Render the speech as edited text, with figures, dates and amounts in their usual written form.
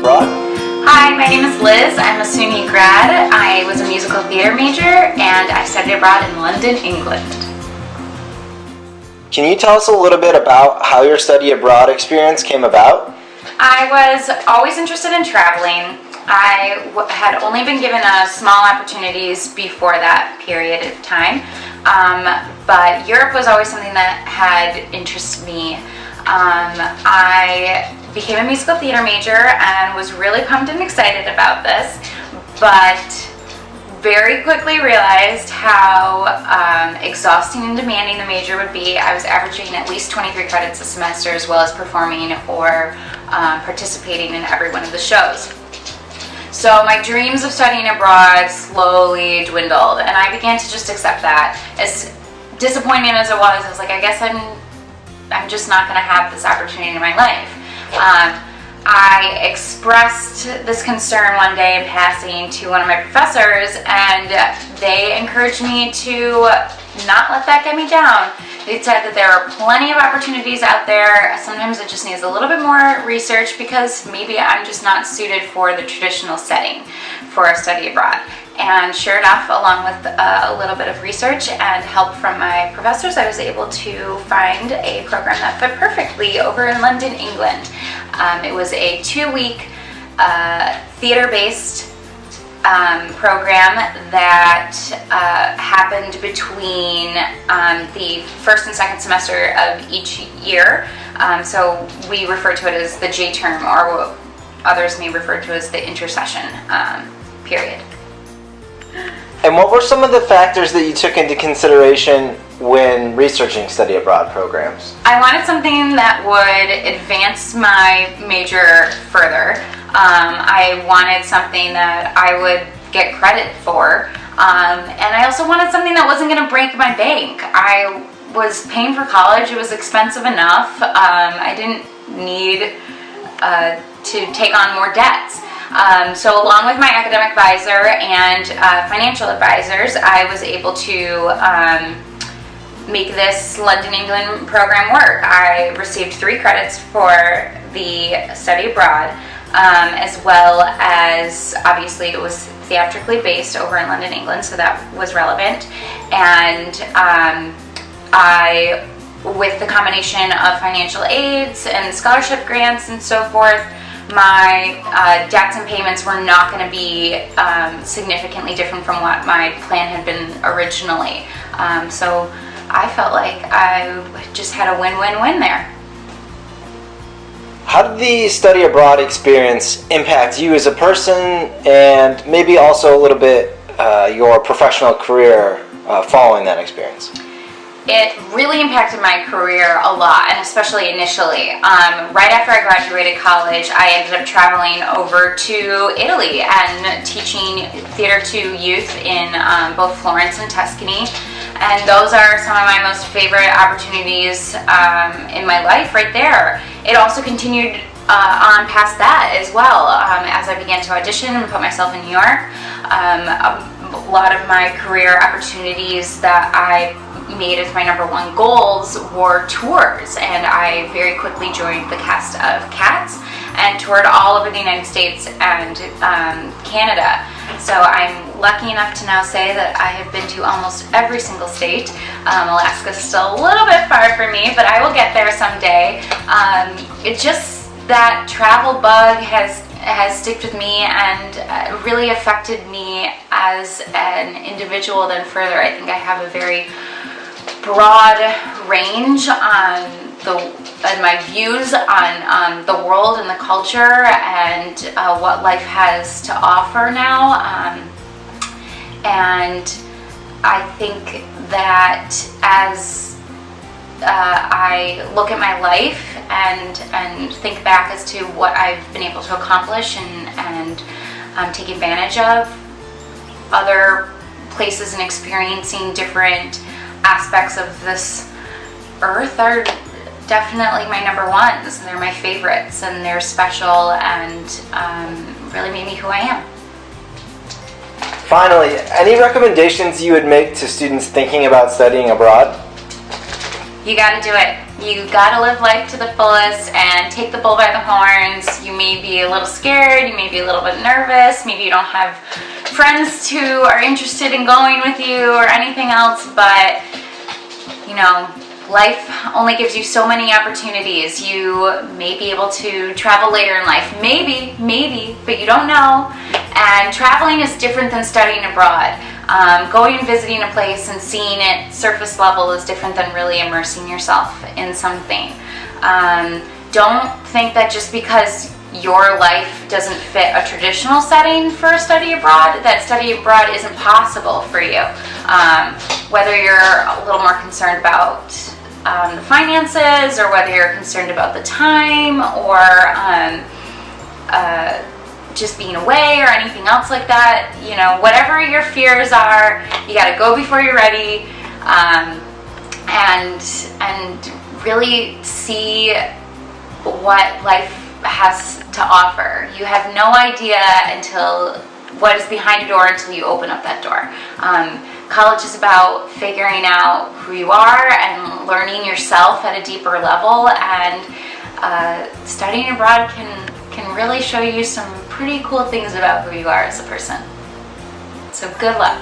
abroad. Hi, my name is Liz. I'm a SUNY grad. I was a musical theater major and I studied abroad in London, England. Can you tell us a little bit about how your study abroad experience came about? I was always interested in traveling. I had only been given small opportunities before that period of time, but Europe was always something that had interested me. I became a musical theater major and was really pumped and excited about this, but very quickly realized how exhausting and demanding the major would be. I was averaging at least 23 credits a semester, as well as performing or participating in every one of the shows. So my dreams of studying abroad slowly dwindled, and I began to just accept that. As disappointing as it was, I was like, I guess I'm just not going to have this opportunity in my life. I expressed this concern one day in passing to one of my professors, and they encouraged me to not let that get me down. They said that there are plenty of opportunities out there. Sometimes it just needs a little bit more research because maybe I'm just not suited for the traditional setting for a study abroad. And sure enough, along with a little bit of research and help from my professors, I was able to find a program that fit perfectly over in London, England. It was a 2-week theater-based program that happened between the first and second semester of each year. So we refer to it as the J term, or what others may refer to as the intercession period. And what were some of the factors that you took into consideration when researching study abroad programs? I wanted something that would advance my major further. I wanted something that I would get credit for. And I also wanted something that wasn't going to break my bank. I was paying for college. It was expensive enough. I didn't need to take on more debts. So along with my academic advisor and financial advisors, I was able to make this London, England program work. I received 3 credits for the study abroad, as well as, obviously, it was theatrically based over in London, England, so that was relevant. And I, with the combination of financial aids and scholarship grants and so forth, my debts and payments were not going to be significantly different from what my plan had been originally. So I felt like I just had a win-win-win there. How did the study abroad experience impact you as a person, and maybe also a little bit your professional career following that experience? It really impacted my career a lot, and especially initially. Right after I graduated college, I ended up traveling over to Italy and teaching theater to youth in both Florence and Tuscany. And those are some of my most favorite opportunities in my life right there. It also continued on past that as well. As I began to audition and put myself in New York, a lot of my career opportunities that I made as my number 1 goals were tours, and I very quickly joined the cast of Cats and toured all over the United States and Canada. So I'm lucky enough to now say that I have been to almost every single state. Alaska's still a little bit far for me, but I will get there someday. It's just that travel bug has stuck with me and really affected me as an individual. Then further, I think I have a very broad range on my views on the world and the culture and what life has to offer now. And I think that as I look at my life and think back as to what I've been able to accomplish and take advantage of other places and experiencing different aspects of this earth are definitely my number 1s, and they're my favorites, and they're special and really made me who I am. Finally, any recommendations you would make to students thinking about studying abroad? You gotta do it. You gotta live life to the fullest and take the bull by the horns. You may be a little scared, you may be a little bit nervous, maybe you don't have friends who are interested in going with you or anything else, but you know, life only gives you so many opportunities. You may be able to travel later in life, maybe, but you don't know. And traveling is different than studying abroad. Going and visiting a place and seeing it surface level is different than really immersing yourself in something. Don't think that just because your life doesn't fit a traditional setting for a study abroad, that study abroad isn't possible for you. Whether you're a little more concerned about the finances, or whether you're concerned about the time, or just being away or anything else like that, you know, whatever your fears are, you got to go before you're ready, and really see what life has to offer. You have no idea until what is behind a door until you open up that door. College is about figuring out who you are and learning yourself at a deeper level, and studying abroad can really show you some pretty cool things about who you are as a person. So good luck.